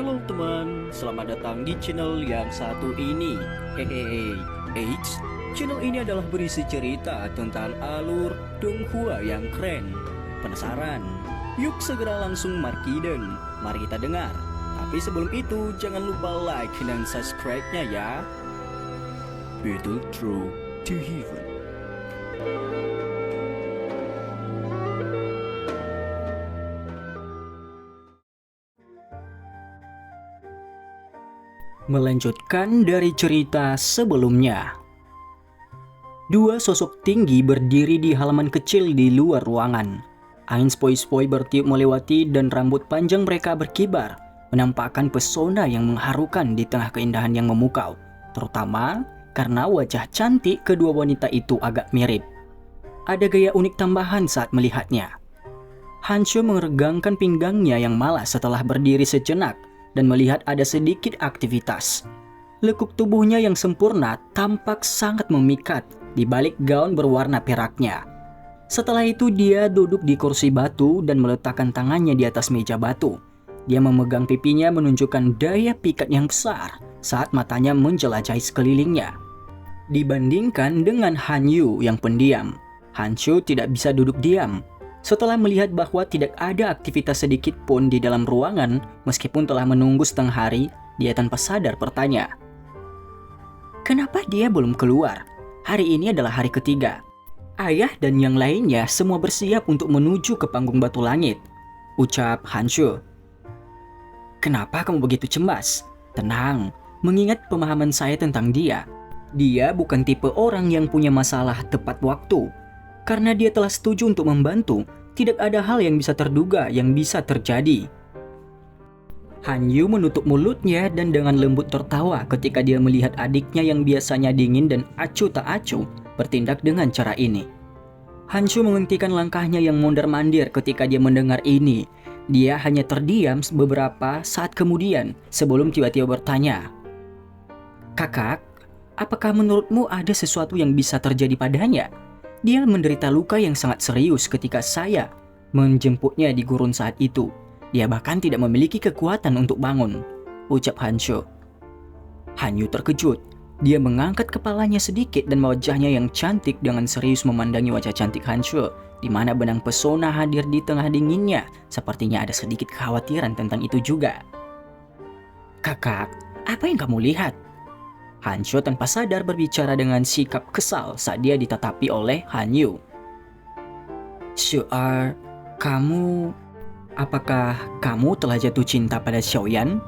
Halo teman, selamat datang di channel yang satu ini. Hehehe, Eits, channel ini adalah berisi cerita tentang alur Donghua yang keren. Penasaran? Yuk segera langsung markiden, mari kita dengar. Tapi sebelum itu, jangan lupa like dan subscribe-nya ya. Battle Through to Heaven. Melanjutkan dari cerita sebelumnya. Dua sosok tinggi berdiri di halaman kecil di luar ruangan. Angin sepoi-sepoi bertiup melewati dan rambut panjang mereka berkibar, menampakkan pesona yang mengharukan di tengah keindahan yang memukau, terutama karena wajah cantik kedua wanita itu agak mirip. Ada gaya unik tambahan saat melihatnya. Hanshu meregangkan pinggangnya yang malas setelah berdiri sejenak dan melihat ada sedikit aktivitas. Lekuk tubuhnya yang sempurna tampak sangat memikat di balik gaun berwarna peraknya. Setelah itu dia duduk di kursi batu dan meletakkan tangannya di atas meja batu. Dia memegang pipinya menunjukkan daya pikat yang besar saat matanya menjelajahi sekelilingnya. Dibandingkan dengan Han Yu yang pendiam, Hanshu tidak bisa duduk diam. Setelah melihat bahwa tidak ada aktivitas sedikit pun di dalam ruangan, meskipun telah menunggu setengah hari, dia tanpa sadar bertanya, "Kenapa dia belum keluar? Hari ini adalah hari ketiga. Ayah dan yang lainnya semua bersiap untuk menuju ke panggung batu langit," ucap Hanshu. "Kenapa kamu begitu cemas? Tenang, mengingat pemahaman saya tentang dia. Dia bukan tipe orang yang punya masalah tepat waktu. Karena dia telah setuju untuk membantu, tidak ada hal yang bisa terduga yang bisa terjadi." Han Yu menutup mulutnya dan dengan lembut tertawa ketika dia melihat adiknya yang biasanya dingin dan acuh tak acuh bertindak dengan cara ini. Hanshu menghentikan langkahnya yang mondar-mandir ketika dia mendengar ini. Dia hanya terdiam beberapa saat kemudian sebelum tiba-tiba bertanya, "Kakak, apakah menurutmu ada sesuatu yang bisa terjadi padanya? Dia menderita luka yang sangat serius ketika saya menjemputnya di gurun saat itu. Dia bahkan tidak memiliki kekuatan untuk bangun," ucap Hanshu. Hanyu terkejut. Dia mengangkat kepalanya sedikit dan wajahnya yang cantik dengan serius memandangi wajah cantik Hanshu, di mana benang pesona hadir di tengah dinginnya. Sepertinya ada sedikit kekhawatiran tentang itu juga. "Kakak, apa yang kamu lihat?" Hanshu tanpa sadar berbicara dengan sikap kesal saat dia ditatapi oleh Han Yu. "Shu'er, apakah kamu telah jatuh cinta pada Xiaoyan?"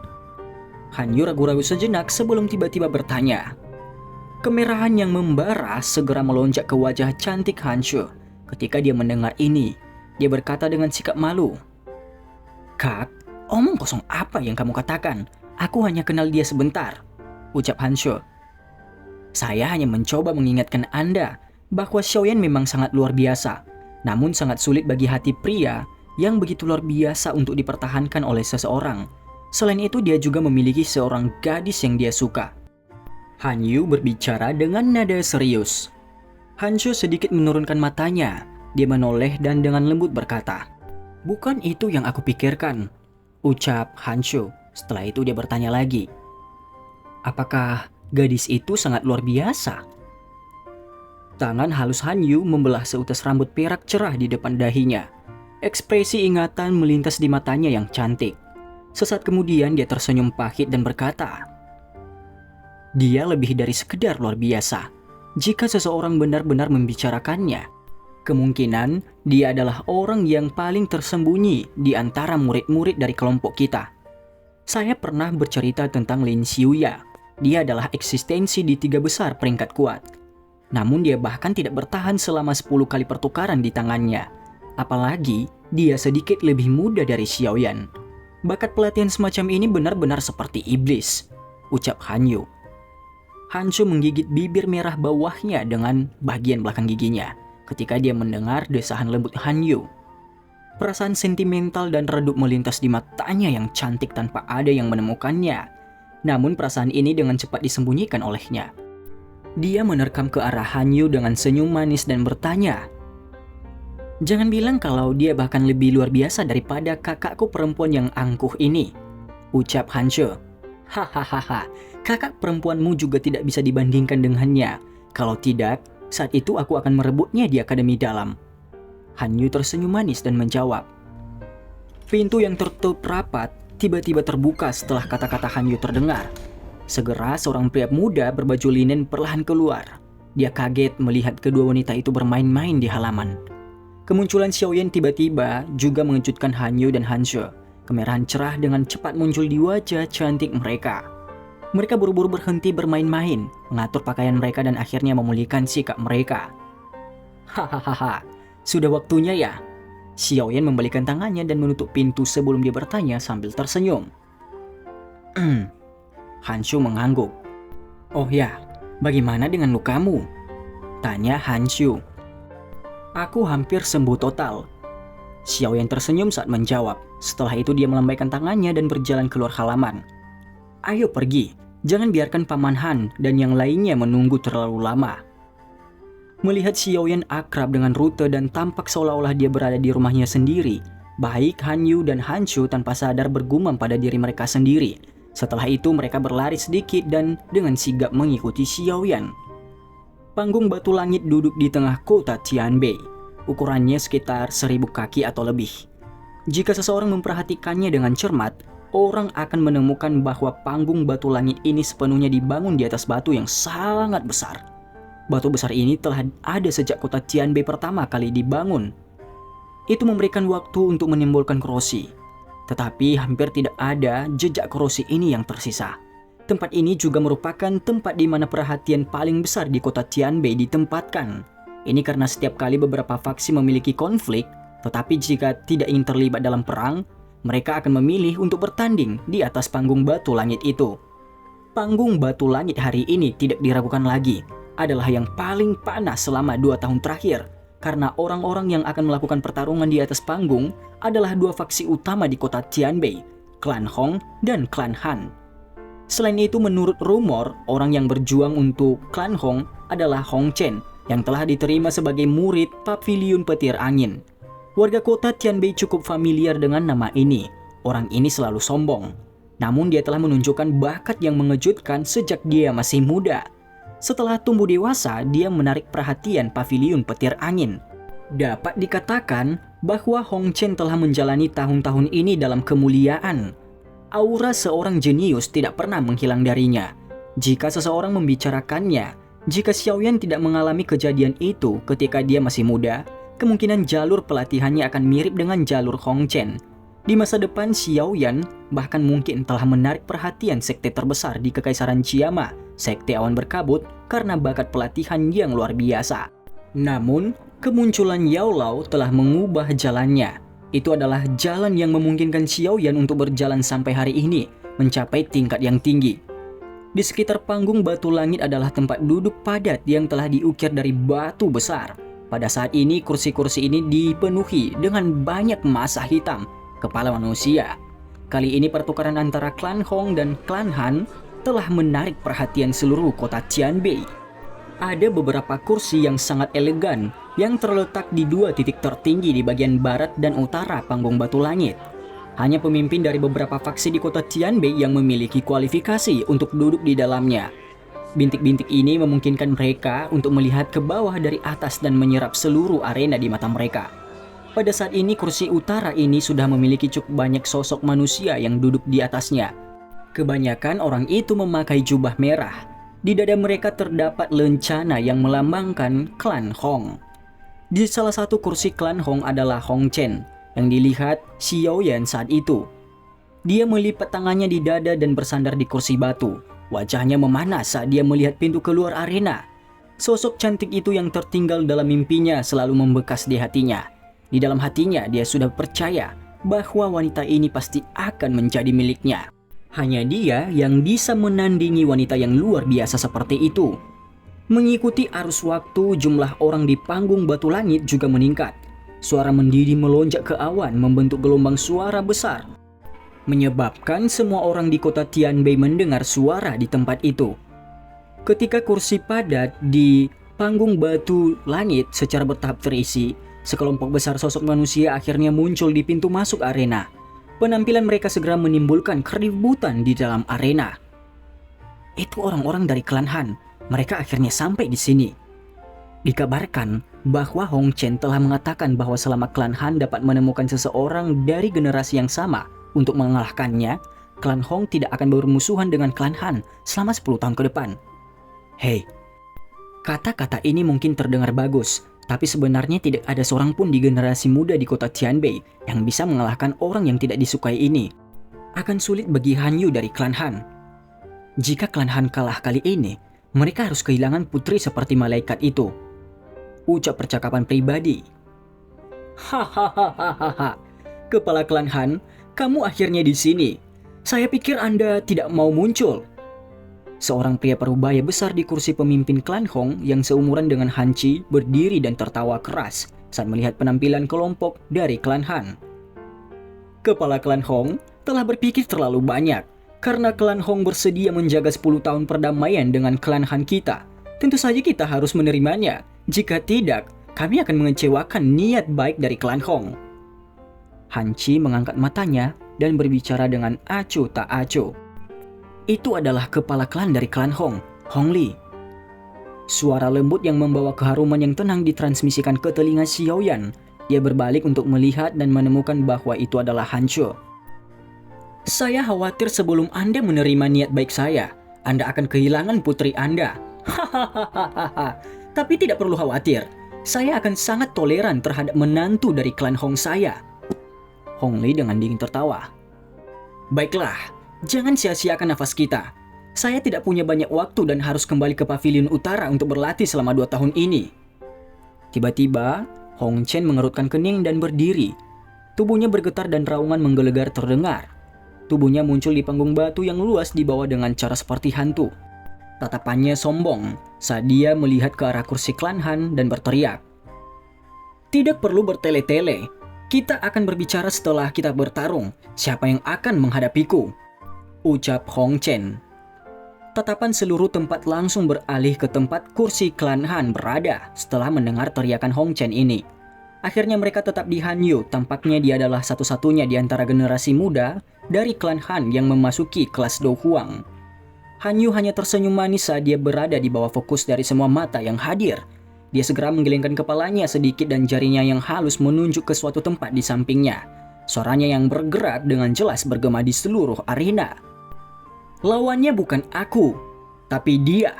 Han Yu ragu-ragu sejenak sebelum tiba-tiba bertanya. Kemerahan yang membara segera melonjak ke wajah cantik Hanshu. Ketika dia mendengar ini, dia berkata dengan sikap malu, "Kak, omong kosong apa yang kamu katakan? Aku hanya kenal dia sebentar," ucap Hanshu. "Saya hanya mencoba mengingatkan Anda bahwa Xiaoyan memang sangat luar biasa, namun sangat sulit bagi hati pria yang begitu luar biasa untuk dipertahankan oleh seseorang. Selain itu dia juga memiliki seorang gadis yang dia suka." Han Yu berbicara dengan nada serius. Hanshu sedikit menurunkan matanya. Dia menoleh dan dengan lembut berkata, "Bukan itu yang aku pikirkan," ucap Hanshu. Setelah itu dia bertanya lagi, "Apakah gadis itu sangat luar biasa?" Tangan halus Han Yu membelah seutas rambut perak cerah di depan dahinya. Ekspresi ingatan melintas di matanya yang cantik. Sesaat kemudian dia tersenyum pahit dan berkata, "Dia lebih dari sekedar luar biasa. Jika seseorang benar-benar membicarakannya, kemungkinan dia adalah orang yang paling tersembunyi di antara murid-murid dari kelompok kita. Saya pernah bercerita tentang Lin Xiuya. Dia adalah eksistensi di 3 besar peringkat kuat. Namun dia bahkan tidak bertahan selama 10 kali pertukaran di tangannya. Apalagi dia sedikit lebih muda dari Xiaoyan. Bakat pelatihan semacam ini benar-benar seperti iblis," ucap Han Yu. Hanshu menggigit bibir merah bawahnya dengan bagian belakang giginya ketika dia mendengar desahan lembut Han Yu. Perasaan sentimental dan redup melintas di matanya yang cantik tanpa ada yang menemukannya. Namun perasaan ini dengan cepat disembunyikan olehnya. Dia menerkam ke arah Han Yu dengan senyum manis dan bertanya, "Jangan bilang kalau dia bahkan lebih luar biasa daripada kakakku perempuan yang angkuh ini." ucap Hanshu. Hahaha, kakak perempuanmu juga tidak bisa dibandingkan dengannya. Kalau tidak, saat itu aku akan merebutnya di akademi dalam. Hanyu tersenyum manis dan menjawab. Pintu yang tertutup rapat tiba-tiba terbuka setelah kata-kata Hanyu terdengar. Segera seorang pria muda berbaju linen perlahan keluar. Dia kaget melihat kedua wanita itu bermain-main di halaman. Kemunculan Xiaoyan tiba-tiba juga mengejutkan Hanyu dan Hanshu. Kemerahan cerah dengan cepat muncul di wajah cantik mereka. Mereka buru-buru berhenti bermain-main, mengatur pakaian mereka dan akhirnya memulihkan sikap mereka. Hahaha, sudah waktunya ya? Xiaoyan membalikkan tangannya dan menutup pintu sebelum dia bertanya sambil tersenyum. Hanshu mengangguk. Oh ya, bagaimana dengan lukamu? Tanya Hanshu. Aku hampir sembuh total. Xiaoyan tersenyum saat menjawab. Setelah itu dia melambaikan tangannya dan berjalan keluar halaman. Ayo pergi, jangan biarkan Paman Han dan yang lainnya menunggu terlalu lama. Melihat Xiaoyan akrab dengan rute dan tampak seolah-olah dia berada di rumahnya sendiri, baik Hanyu dan Hanshu tanpa sadar bergumam pada diri mereka sendiri. Setelah itu mereka berlari sedikit dan dengan sigap mengikuti Xiaoyan. Panggung batu langit duduk di tengah kota Tianbei. Ukurannya sekitar 1000 kaki atau lebih. Jika seseorang memperhatikannya dengan cermat, orang akan menemukan bahwa panggung batu langit ini sepenuhnya dibangun di atas batu yang sangat besar. Batu besar ini telah ada sejak kota Tianbei pertama kali dibangun. Itu memberikan waktu untuk menimbulkan korosi. Tetapi hampir tidak ada jejak korosi ini yang tersisa. Tempat ini juga merupakan tempat di mana perhatian paling besar di kota Tianbei ditempatkan. Ini karena setiap kali beberapa faksi memiliki konflik, tetapi jika tidak ingin terlibat dalam perang, mereka akan memilih untuk bertanding di atas panggung batu langit itu. Panggung batu langit hari ini tidak diragukan lagi, adalah yang paling panas selama 2 tahun terakhir, karena orang-orang yang akan melakukan pertarungan di atas panggung adalah 2 faksi utama di kota Tianbei, klan Hong dan klan Han. Selain itu, menurut rumor, orang yang berjuang untuk klan Hong adalah Hong Chen yang telah diterima sebagai murid Paviliun Petir Angin. Warga kota Tianbei cukup familiar dengan nama ini. Orang ini selalu sombong. Namun dia telah menunjukkan bakat yang mengejutkan sejak dia masih muda. Setelah tumbuh dewasa, dia menarik perhatian Paviliun Petir Angin. Dapat dikatakan bahwa Hong Chen telah menjalani tahun-tahun ini dalam kemuliaan. Aura seorang jenius tidak pernah menghilang darinya. Jika seseorang membicarakannya, jika Xiaoyan tidak mengalami kejadian itu ketika dia masih muda, kemungkinan jalur pelatihannya akan mirip dengan jalur Hong Chen. Di masa depan, Xiaoyan bahkan mungkin telah menarik perhatian sekte terbesar di Kekaisaran Chiama, sekte awan berkabut, karena bakat pelatihan yang luar biasa. Namun, kemunculan Yao Lao telah mengubah jalannya. Itu adalah jalan yang memungkinkan Xiaoyan untuk berjalan sampai hari ini, mencapai tingkat yang tinggi. Di sekitar panggung batu langit adalah tempat duduk padat yang telah diukir dari batu besar. Pada saat ini, kursi-kursi ini dipenuhi dengan banyak massa hitam, kepala manusia. Kali ini pertukaran antara klan Hong dan klan Han telah menarik perhatian seluruh kota Tianbei. Ada beberapa kursi yang sangat elegan yang terletak di 2 titik tertinggi di bagian barat dan utara panggung batu langit. Hanya pemimpin dari beberapa faksi di kota Tianbei yang memiliki kualifikasi untuk duduk di dalamnya. Bintik-bintik ini memungkinkan mereka untuk melihat ke bawah dari atas dan menyerap seluruh arena di mata mereka. Pada saat ini kursi utara ini sudah memiliki cukup banyak sosok manusia yang duduk di atasnya. Kebanyakan orang itu memakai jubah merah. Di dada mereka terdapat lencana yang melambangkan klan Hong. Di salah satu kursi klan Hong adalah Hong Chen yang dilihat Xiaoyan saat itu. Dia melipat tangannya di dada dan bersandar di kursi batu. Wajahnya memanas saat dia melihat pintu keluar arena. Sosok cantik itu yang tertinggal dalam mimpinya selalu membekas di hatinya. Di dalam hatinya dia sudah percaya bahwa wanita ini pasti akan menjadi miliknya. Hanya dia yang bisa menandingi wanita yang luar biasa seperti itu. Mengikuti arus waktu, jumlah orang di panggung batu langit juga meningkat. Suara mendidih melonjak ke awan membentuk gelombang suara besar, menyebabkan semua orang di kota Tianbei mendengar suara di tempat itu. Ketika kursi padat di panggung batu langit secara bertahap terisi, sekelompok besar sosok manusia akhirnya muncul di pintu masuk arena. Penampilan mereka segera menimbulkan keributan di dalam arena. Itu orang-orang dari klan Han. Mereka akhirnya sampai di sini. Dikabarkan bahwa Hong Chen telah mengatakan bahwa selama klan Han dapat menemukan seseorang dari generasi yang sama untuk mengalahkannya, klan Hong tidak akan bermusuhan dengan klan Han selama 10 tahun ke depan. Hei, kata-kata ini mungkin terdengar bagus, tapi sebenarnya tidak ada seorang pun di generasi muda di kota Tianbei yang bisa mengalahkan orang yang tidak disukai ini. Akan sulit bagi Han Yu dari klan Han. Jika klan Han kalah kali ini, mereka harus kehilangan putri seperti malaikat itu. Ucap percakapan pribadi. Hahaha, kepala klan Han, kamu akhirnya di sini. Saya pikir Anda tidak mau muncul. Seorang pria parubaya besar di kursi pemimpin klan Hong yang seumuran dengan Han Chi berdiri dan tertawa keras saat melihat penampilan kelompok dari klan Han. Kepala klan Hong telah berpikir terlalu banyak karena klan Hong bersedia menjaga 10 tahun perdamaian dengan klan Han kita. Tentu saja kita harus menerimanya. Jika tidak, kami akan mengecewakan niat baik dari klan Hong. Han Chi mengangkat matanya dan berbicara dengan acuh tak acuh. Itu adalah kepala klan dari klan Hong, Hong Li. Suara lembut yang membawa keharuman yang tenang ditransmisikan ke telinga Xiaoyan. Dia berbalik untuk melihat dan menemukan bahwa itu adalah Han Chu. Saya khawatir sebelum Anda menerima niat baik saya, Anda akan kehilangan putri Anda. Hahaha. Tapi tidak perlu khawatir. Saya akan sangat toleran terhadap menantu dari klan Hong saya. Hong Li dengan dingin tertawa. Baiklah. Jangan sia-siakan nafas kita. Saya tidak punya banyak waktu dan harus kembali ke pavilion utara untuk berlatih selama 2 tahun ini. Tiba-tiba, Hong Chen mengerutkan kening dan berdiri. Tubuhnya bergetar dan raungan menggelegar terdengar. Tubuhnya muncul di panggung batu yang luas di bawah dengan cara seperti hantu. Tatapannya sombong saat dia melihat ke arah kursi klan Han dan berteriak. Tidak perlu bertele-tele. Kita akan berbicara setelah kita bertarung. Siapa yang akan menghadapiku? Ucap Hong Chen. Tatapan seluruh tempat langsung beralih ke tempat kursi klan Han berada setelah mendengar teriakan Hong Chen ini. Akhirnya mereka tetap di Han Yu. Tampaknya dia adalah satu-satunya di antara generasi muda dari klan Han yang memasuki kelas Do Huang. Han Yu hanya tersenyum manis saat dia berada di bawah fokus dari semua mata yang hadir. Dia segera menggelengkan kepalanya sedikit dan jarinya yang halus menunjuk ke suatu tempat di sampingnya. Suaranya yang bergerak dengan jelas bergema di seluruh arena. Lawannya bukan aku, tapi dia.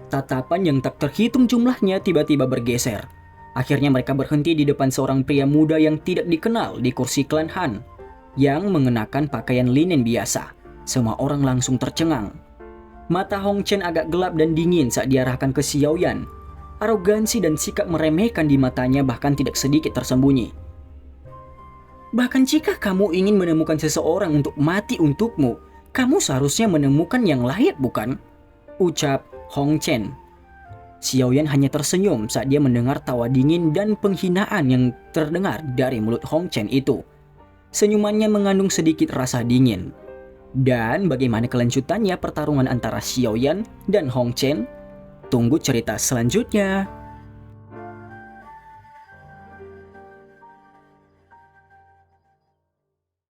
Tatapan yang tak terhitung jumlahnya tiba-tiba bergeser. Akhirnya mereka berhenti di depan seorang pria muda yang tidak dikenal di kursi klan Han, yang mengenakan pakaian linen biasa. Semua orang langsung tercengang. Mata Hong Chen agak gelap dan dingin saat diarahkan ke Xiaoyan. Arogansi dan sikap meremehkan di matanya bahkan tidak sedikit tersembunyi. Bahkan jika kamu ingin menemukan seseorang untuk mati untukmu, kamu seharusnya menemukan yang layak, bukan? Ucap Hong Chen. Xiaoyan hanya tersenyum saat dia mendengar tawa dingin dan penghinaan yang terdengar dari mulut Hong Chen itu. Senyumannya mengandung sedikit rasa dingin. Dan bagaimana kelanjutannya pertarungan antara Xiaoyan dan Hong Chen? Tunggu cerita selanjutnya.